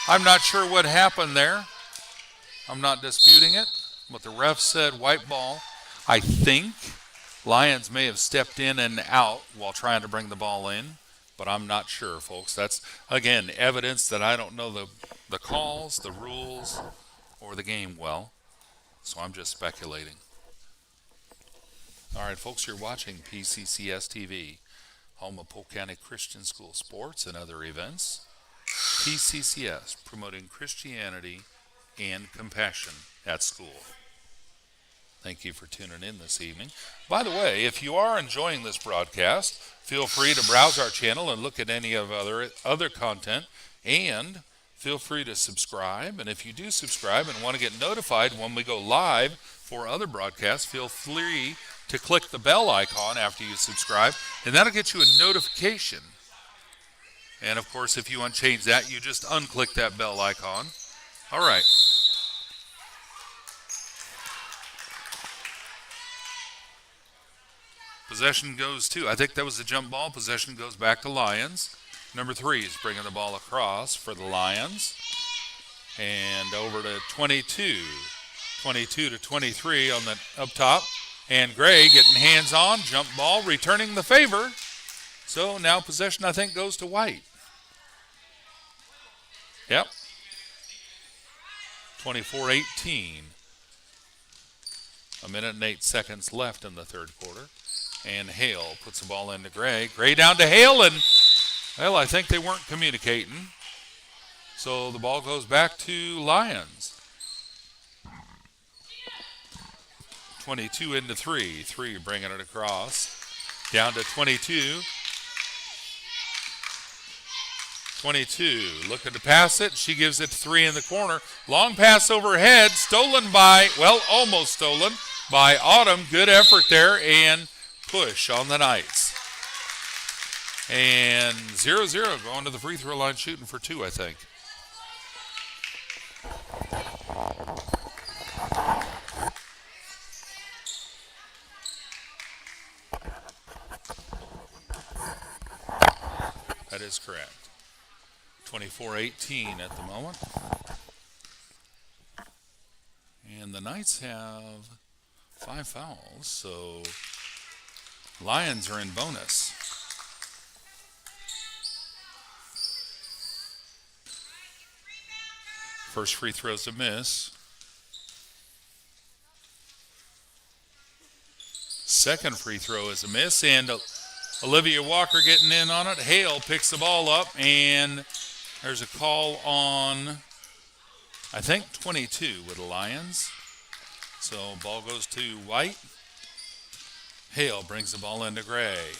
I'm not sure what happened there. I'm not disputing it, but the ref said white ball. I think Lions may have stepped in and out while trying to bring the ball in, but I'm not sure, folks. That's, again, evidence that I don't know the calls, the rules, or the game well, so I'm just speculating. All right, folks, you're watching PCCS TV, home of Polk County Christian School sports and other events. PCCS, promoting Christianity and compassion at school. Thank you for tuning in this evening. By the way, if you are enjoying this broadcast, feel free to browse our channel and look at any of other content, and feel free to subscribe. And if you do subscribe and want to get notified when we go live for other broadcasts, feel free to click the bell icon after you subscribe, and that'll get you a notification. And of course, if you want to change that, you just unclick that bell icon. All right. Possession goes to, I think that was a jump ball. Possession goes back to Lions. Number 3 is bringing the ball across for the Lions. And over to 22. 22 to 23 on the up top. And Gray getting hands on, jump ball, returning the favor. So now possession, I think, goes to White. Yep. 24-18. A minute and 8 seconds left in the third quarter. And Hale puts the ball into Gray. Gray down to Hale, and, well, I think they weren't communicating. So the ball goes back to Lions. 22 into 3. 3 bringing it across. Down to 22. 22 looking to pass it. She gives it to 3 in the corner. Long pass overhead. Stolen by, well, almost stolen by Autumn. Good effort there and push on the Knights. And 0-0 going to the free throw line shooting for 2, I think. That is correct. 24-18 at the moment. And the Knights have 5 fouls, so Lions are in bonus. First free throw's a miss. Second free throw is a miss, and Olivia Walker getting in on it. Hale picks the ball up, and there's a call on, I think, 22 with the Lions. So ball goes to White. Hale brings the ball into Gray.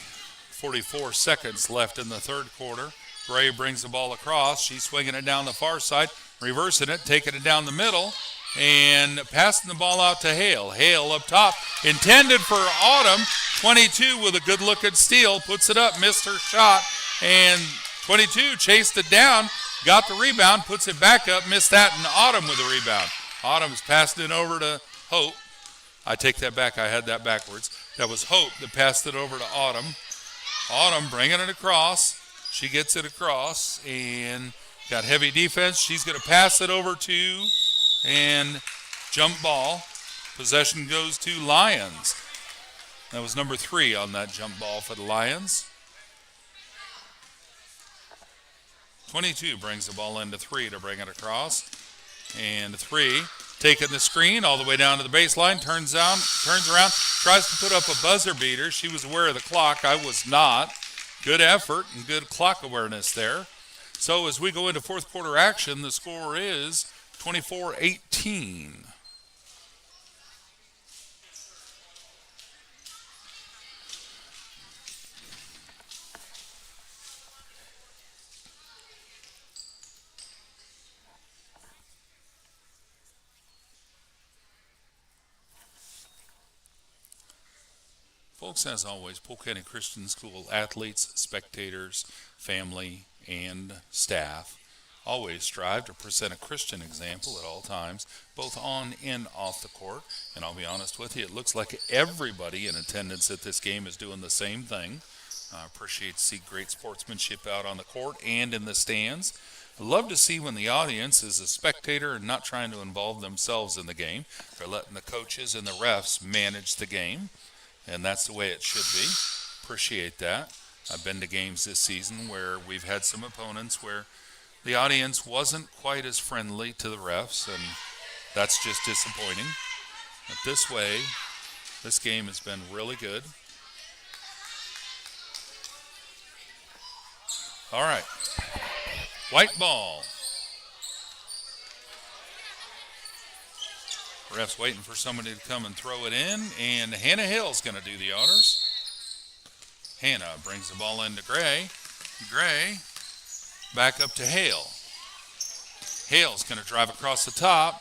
44 seconds left in the third quarter. Gray brings the ball across. She's swinging it down the far side, reversing it, taking it down the middle, and passing the ball out to Hale. Hale up top, intended for Autumn. 22 with a good-looking steal, puts it up, missed her shot, and 22 chased it down, got the rebound, puts it back up, missed that, and Autumn with the rebound. Autumn's passing it over to Hope. I take that back, I had that backwards. That was Hope that passed it over to Autumn. Autumn bringing it across. She gets it across and got heavy defense. She's going to pass it over to, and jump ball. Possession goes to Lions. That was number 3 on that jump ball for the Lions. 22 brings the ball into 3 to bring it across. And 3 taking the screen all the way down to the baseline, turns around, tries to put up a buzzer beater. She was aware of the clock. I was not. Good effort and good clock awareness there. So as we go into fourth quarter action, the score is 24-18. Folks, as always, Polk County Christian School athletes, spectators, family, and staff always strive to present a Christian example at all times, both on and off the court. And I'll be honest with you, it looks like everybody in attendance at this game is doing the same thing. I appreciate to see great sportsmanship out on the court and in the stands. I love to see when the audience is a spectator and not trying to involve themselves in the game. They're letting the coaches and the refs manage the game. And that's the way it should be. Appreciate that. I've been to games this season where we've had some opponents where the audience wasn't quite as friendly to the refs, and that's just disappointing. But this way, this game has been really good. All right. White ball. Ref's waiting for somebody to come and throw it in, and Hannah Hill's going to do the honors. Hannah brings the ball into Gray. Gray back up to Hale. Hale's going to drive across the top,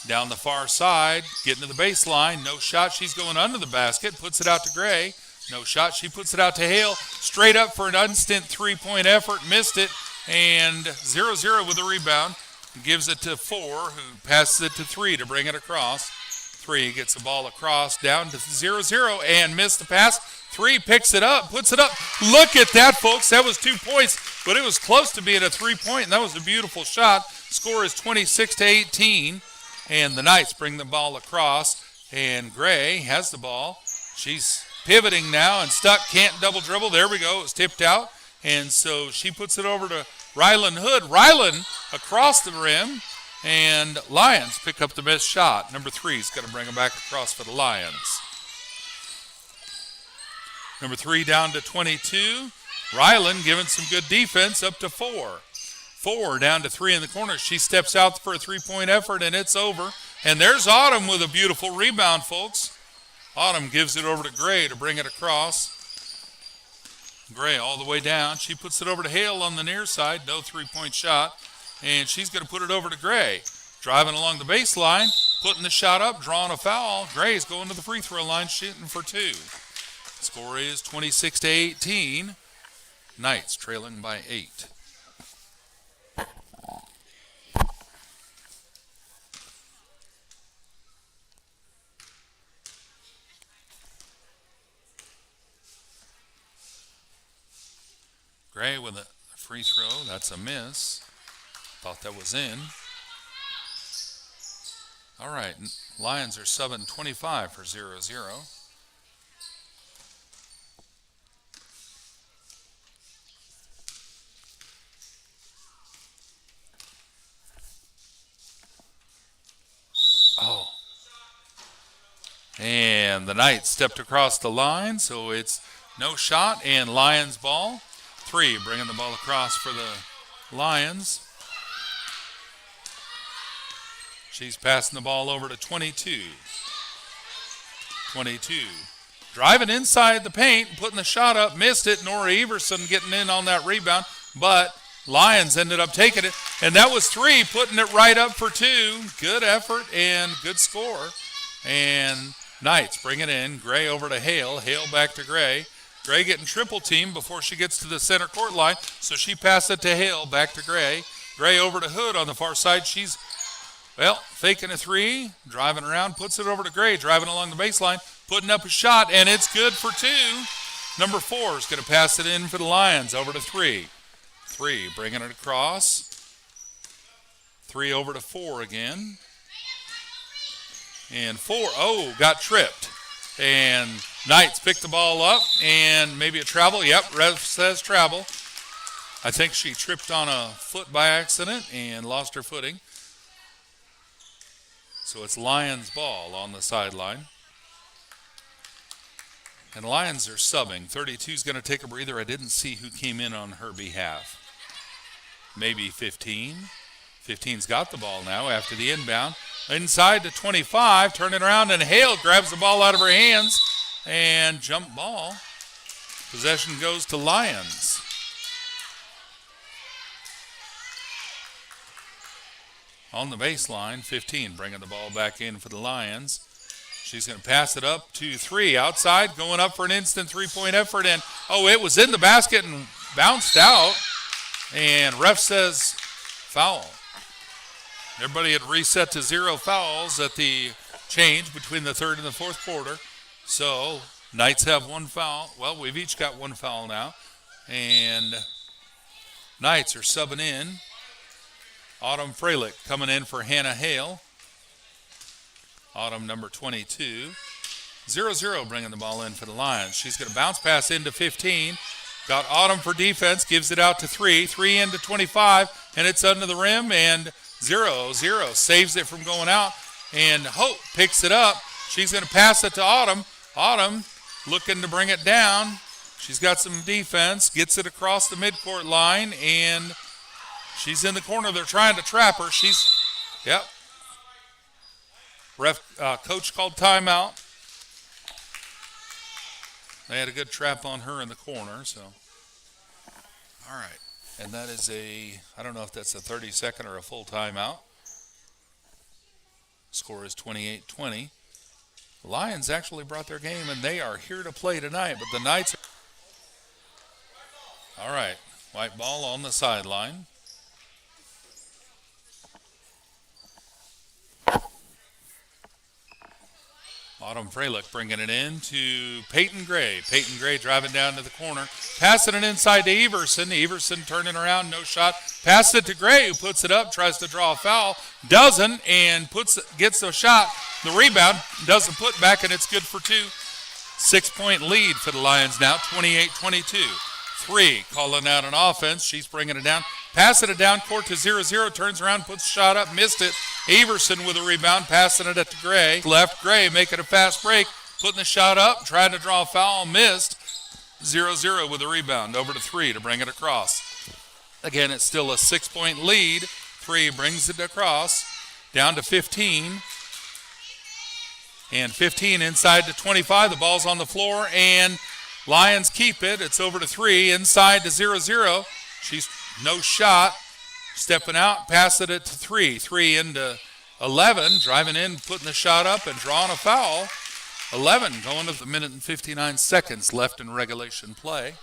down the far side, getting to the baseline. No shot. She's going under the basket, puts it out to Gray. No shot. She puts it out to Hale. Straight up for an instant three-point effort. Missed it, and 0-0 with the rebound. Gives it to 4, who passes it to 3 to bring it across. 3 gets the ball across, down to 0-0, and missed the pass. Three, picks it up, puts it up. Look at that, folks. That was 2 points, but it was close to being a 3-point, and that was a beautiful shot. Score is 26-18, and the Knights bring the ball across, and Gray has the ball. She's pivoting now and stuck, can't double dribble. There we go. It's tipped out, and so she puts it over to Rylan Hood. Rylan across the rim, and Lions pick up the missed shot. Number 3 is going to bring them back across for the Lions. Number 3 down to 22. Rylan giving some good defense up to 4. 4 down to 3 in the corner. She steps out for a 3-point effort, and it's over. And there's Autumn with a beautiful rebound, folks. Autumn gives it over to Gray to bring it across. Gray all the way down. She puts it over to Hale on the near side. No 3-point shot. And she's going to put it over to Gray. Driving along the baseline, putting the shot up, drawing a foul. Gray's going to the free throw line, shooting for 2. Score is 26-18. Knights trailing by 8. Gray with a free throw. That's a miss. Thought that was in. All right. Lions are subbing 25 for 0-0. Oh. And the Knights stepped across the line, so it's no shot and Lions ball. 3 bringing the ball across for the Lions. She's passing the ball over to 22. 22. Driving inside the paint, putting the shot up, missed it. Nora Everson getting in on that rebound, but Lions ended up taking it, and that was 3, putting it right up for 2. Good effort and good score. And Knights bring it in. Gray over to Hale. Hale back to Gray. Gray getting triple teamed before she gets to the center court line, so she passed it to Hale, back to Gray. Gray over to Hood on the far side. She's, faking a 3, driving around, puts it over to Gray, driving along the baseline, putting up a shot, and it's good for 2. Number 4 is going to pass it in for the Lions, over to 3. 3, bringing it across. 3 over to 4 again. And 4, got tripped. And Knights pick the ball up, and maybe a travel. Yep, ref says travel. I think she tripped on a foot by accident and lost her footing. So it's Lions ball on the sideline. And Lions are subbing. 32 is going to take a breather. I didn't see who came in on her behalf. Maybe 15. 15's got the ball now after the inbound. Inside to 25, turning around, and Hale grabs the ball out of her hands, and jump ball. Possession goes to Lions. On the baseline, 15 bringing the ball back in for the Lions. She's going to pass it up to 3 outside, going up for an instant 3-point effort, and it was in the basket and bounced out, and ref says foul. Everybody had reset to 0 fouls at the change between the third and the fourth quarter. So Knights have 1 foul. Well, we've each got 1 foul now. And Knights are subbing in. Autumn Freilich coming in for Hannah Hale. Autumn number 22. 0-0 bringing the ball in for the Lions. She's going to bounce pass into 15. Got Autumn for defense. Gives it out to 3. 3 into 25. And it's under the rim. And 0-0 saves it from going out, and Hope picks it up. She's going to pass it to Autumn. Autumn looking to bring it down. She's got some defense, gets it across the midcourt line, and she's in the corner. They're trying to trap her. Coach called timeout. They had a good trap on her in the corner, so. All right. And that is I don't know if that's a 30-second or a full timeout. Score is 28-20. The Lions actually brought their game, and they are here to play tonight, but the Knights all right, white ball on the sideline. Autumn Freilich bringing it in to Peyton Gray. Peyton Gray driving down to the corner, passing it inside to Everson. Everson turning around, no shot. Passes it to Gray, who puts it up, tries to draw a foul, doesn't, and gets the shot. The rebound, does the putback, and it's good for two. 6-point lead for the Lions now, 28-22. 3 calling out an offense. She's bringing it down. Passing it down court to 0-0. Turns around, puts the shot up, missed it. Everson with a rebound, passing it to Gray. Left Gray, making a fast break, putting the shot up, trying to draw a foul, missed. 0-0 with a rebound. Over to 3 to bring it across. Again, it's still a 6-point lead. 3 brings it across. Down to 15. And 15 inside to 25. The ball's on the floor, and Lions keep it. It's over to 3, inside to 0-0. She's no shot. Stepping out, passing it to 3. 3 into 11, driving in, putting the shot up, and drawing a foul. 11 going to the minute and 59 seconds left in regulation play.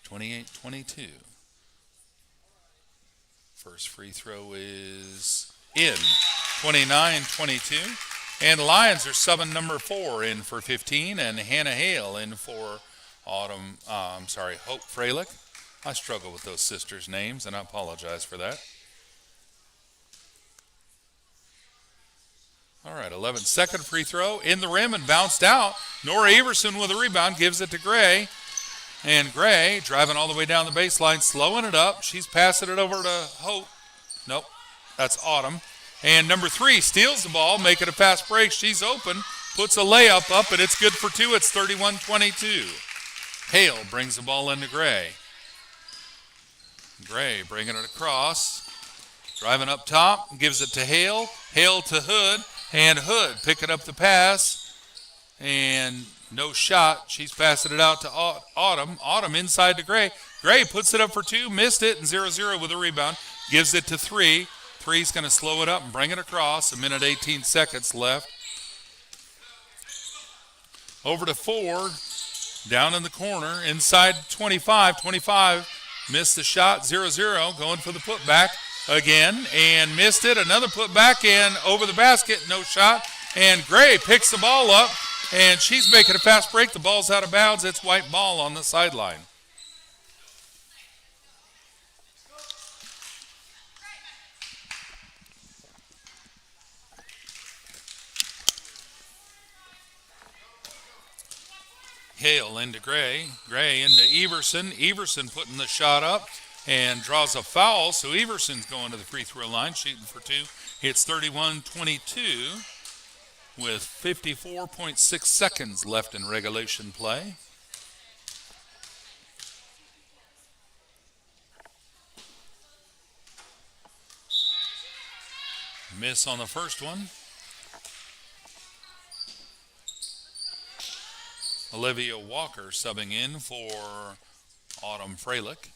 28-22. First free throw is in. 29-22. And the Lions are subbing number 4 in for 15, and Hannah Hale in for Hope Freilich. I struggle with those sisters' names, and I apologize for that. All right, 11-second free throw in the rim and bounced out. Nora Everson with a rebound, gives it to Gray. And Gray driving all the way down the baseline, slowing it up. She's passing it over to Hope. Nope, that's Autumn. And number 3 steals the ball, making a fast break. She's open, puts a layup up, and it's good for 2. It's 31-22. Hale brings the ball into Gray. Gray bringing it across. Driving up top, gives it to Hale. Hale to Hood, and Hood picking up the pass. And no shot. She's passing it out to Autumn. Autumn inside to Gray. Gray puts it up for 2, missed it, and 0-0 with a rebound. Gives it to 3. 3's going to slow it up and bring it across. 1:18 seconds left. Over to 4, down in the corner, inside 25. 25 missed the shot, 0-0, going for the putback again, and missed it. Another putback, and over the basket, no shot. And Gray picks the ball up, and she's making a fast break. The ball's out of bounds. It's white ball on the sideline. Hale into Gray. Gray into Everson. Everson putting the shot up and draws a foul. So Everson's going to the free throw line, shooting for 2. It's 31-22 with 54.6 seconds left in regulation play. Miss on the first one. Olivia Walker subbing in for Autumn Freilich.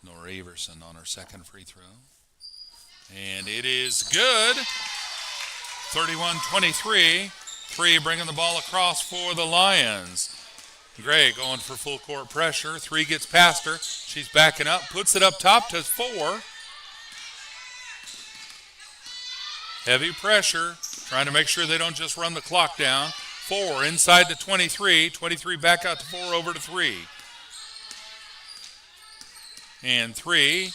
Nora Everson on her second free throw. And it is good. 31-23. 3 bringing the ball across for the Lions. Gray going for full court pressure. 3 gets past her. She's backing up. Puts it up top to 4. Heavy pressure. Trying to make sure they don't just run the clock down. 4 inside to 23. 23 back out to 4, over to 3. And 3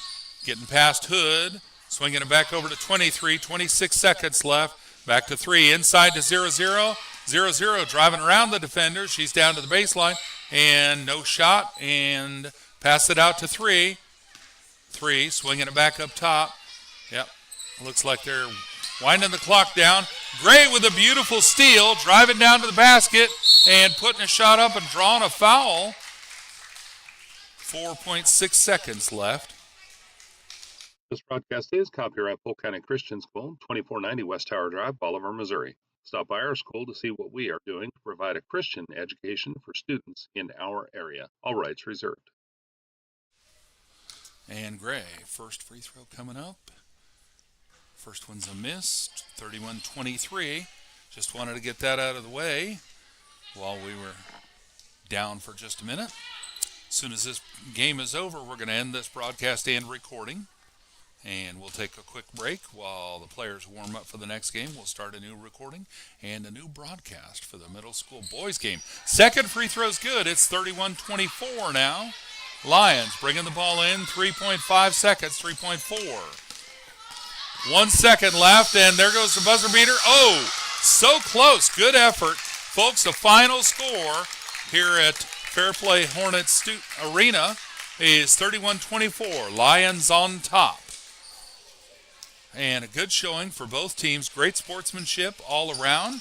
getting past Hood. Swinging it back over to 23. 26 seconds left. Back to 3. Inside to 0-0. 0-0 driving around the defender. She's down to the baseline. And no shot. And pass it out to 3. 3 swinging it back up top. Yep. Looks like they're winding the clock down. Gray with a beautiful steal, driving down to the basket and putting a shot up and drawing a foul. 4.6 seconds left. This broadcast is copyright Polk County Christian School, 2490 West Tower Drive, Bolivar, Missouri. Stop by our school to see what we are doing to provide a Christian education for students in our area. All rights reserved. And Gray, first free throw coming up. First one's a miss, 31-23. Just wanted to get that out of the way while we were down for just a minute. As soon as this game is over, we're going to end this broadcast and recording. And we'll take a quick break while the players warm up for the next game. We'll start a new recording and a new broadcast for the middle school boys game. Second free throw's good. It's 31-24 now. Lions bringing the ball in. 3.5 seconds, 3.4. 1 second left, and there goes the buzzer beater. Oh, so close. Good effort. Folks, the final score here at Fairplay Hornets Arena is 31-24. Lions on top. And a good showing for both teams. Great sportsmanship all around.